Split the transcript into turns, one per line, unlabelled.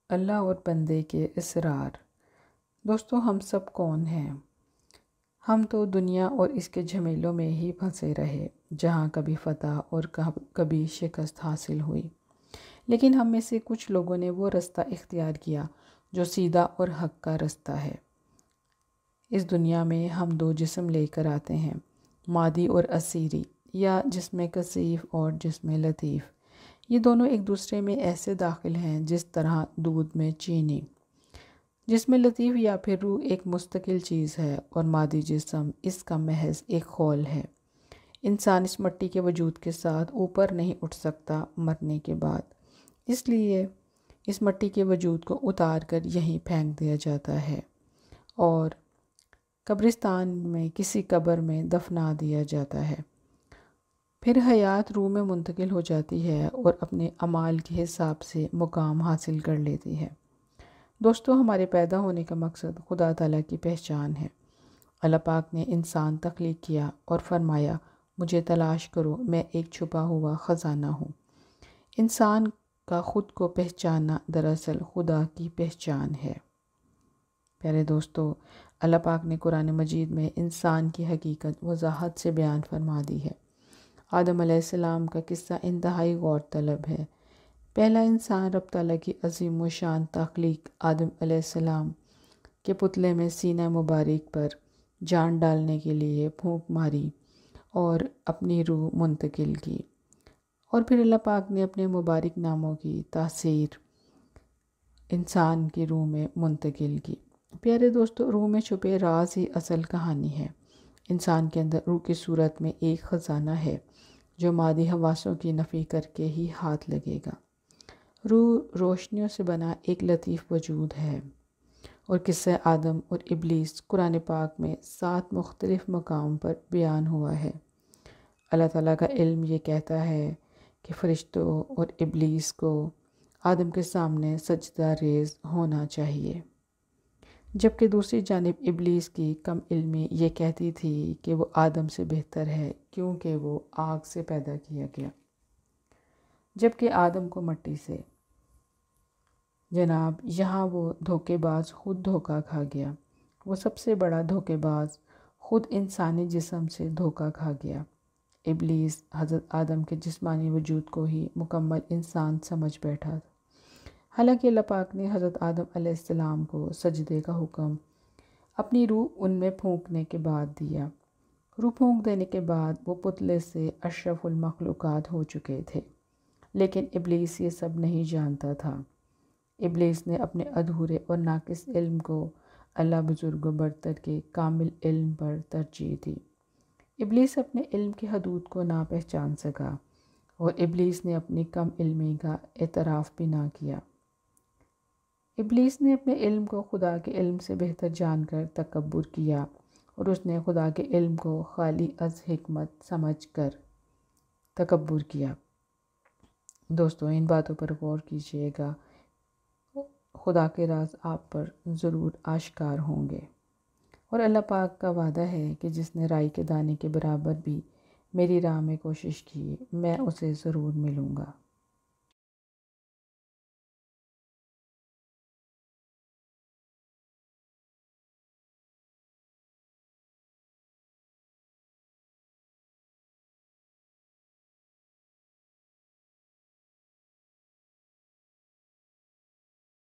اللہ اور بندے کے اسرار۔ دوستو، ہم سب کون ہیں؟ ہم تو دنیا اور اس کے جھمیلوں میں ہی پھنسے رہے، جہاں کبھی فتح اور کبھی شکست حاصل ہوئی۔ لیکن ہم میں سے کچھ لوگوں نے وہ رستہ اختیار کیا جو سیدھا اور حق کا رستہ ہے۔ اس دنیا میں ہم دو جسم لے کر آتے ہیں، مادی اور اثیری، یا جسم کثیف اور جسم لطیف۔ یہ دونوں ایک دوسرے میں ایسے داخل ہیں جس طرح دودھ میں چینی۔ جسم لطیف یا پھر روح ایک مستقل چیز ہے اور مادی جسم اس کا محض ایک خول ہے۔ انسان اس مٹی کے وجود کے ساتھ اوپر نہیں اٹھ سکتا مرنے کے بعد، اس لیے اس مٹی کے وجود کو اتار کر یہیں پھینک دیا جاتا ہے اور قبرستان میں کسی قبر میں دفنا دیا جاتا ہے۔ پھر حیات روح میں منتقل ہو جاتی ہے اور اپنے اعمال کے حساب سے مقام حاصل کر لیتی ہے۔ دوستو، ہمارے پیدا ہونے کا مقصد خدا تعالیٰ کی پہچان ہے۔ اللہ پاک نے انسان تخلیق کیا اور فرمایا، مجھے تلاش کرو، میں ایک چھپا ہوا خزانہ ہوں۔ انسان کا خود کو پہچاننا دراصل خدا کی پہچان ہے۔ پیارے دوستو، اللہ پاک نے قرآن مجید میں انسان کی حقیقت وضاحت سے بیان فرما دی ہے۔ آدم علیہ السلام کا قصہ انتہائی غور طلب ہے۔ پہلا انسان رب تعالیٰ کی عظیم و شان تخلیق آدم علیہ السلام کے پتلے میں سینہ مبارک پر جان ڈالنے کے لیے پھونک ماری اور اپنی روح منتقل کی، اور پھر اللہ پاک نے اپنے مبارک ناموں کی تاثیر انسان کی روح میں منتقل کی۔ پیارے دوستو، روح میں چھپے راز ہی اصل کہانی ہے۔ انسان کے اندر روح کی صورت میں ایک خزانہ ہے جو مادی حواسوں کی نفی کر کے ہی ہاتھ لگے گا۔ روح روشنیوں سے بنا ایک لطیف وجود ہے، اور قصہ آدم اور ابلیس قرآن پاک میں 7 مختلف مقام پر بیان ہوا ہے۔ اللہ تعالیٰ کا علم یہ کہتا ہے کہ فرشتوں اور ابلیس کو آدم کے سامنے سجدہ ریز ہونا چاہیے، جبکہ دوسری جانب ابلیس کی کم علمی یہ کہتی تھی کہ وہ آدم سے بہتر ہے کیونکہ وہ آگ سے پیدا کیا گیا، جبکہ آدم کو مٹی سے۔ جناب، یہاں وہ دھوکے باز خود دھوکہ کھا گیا۔ وہ سب سے بڑا دھوکے باز خود انسانی جسم سے دھوکہ کھا گیا۔ ابلیس حضرت آدم کے جسمانی وجود کو ہی مکمل انسان سمجھ بیٹھا تھا، حالانکہ اللہ پاک نے حضرت آدم علیہ السلام کو سجدے کا حکم اپنی روح ان میں پھونکنے کے بعد دیا۔ روح پھونک دینے کے بعد وہ پتلے سے اشرف المخلوقات ہو چکے تھے، لیکن ابلیس یہ سب نہیں جانتا تھا۔ ابلیس نے اپنے ادھورے اور ناقص علم کو اللہ بزرگ و برتر کے کامل علم پر ترجیح دی۔ ابلیس اپنے علم کی حدود کو نہ پہچان سکا، اور ابلیس نے اپنی کم علمی کا اعتراف بھی نہ کیا۔ ابلیس نے اپنے علم کو خدا کے علم سے بہتر جان کر تکبر کیا، اور اس نے خدا کے علم کو خالی از حکمت سمجھ کر تکبر کیا۔ دوستو، ان باتوں پر غور کیجیے گا، خدا کے راز آپ پر ضرور آشکار ہوں گے۔ اور اللہ پاک کا وعدہ ہے کہ جس نے رائی کے دانے کے برابر بھی میری راہ میں کوشش کی، میں اسے ضرور ملوں گا۔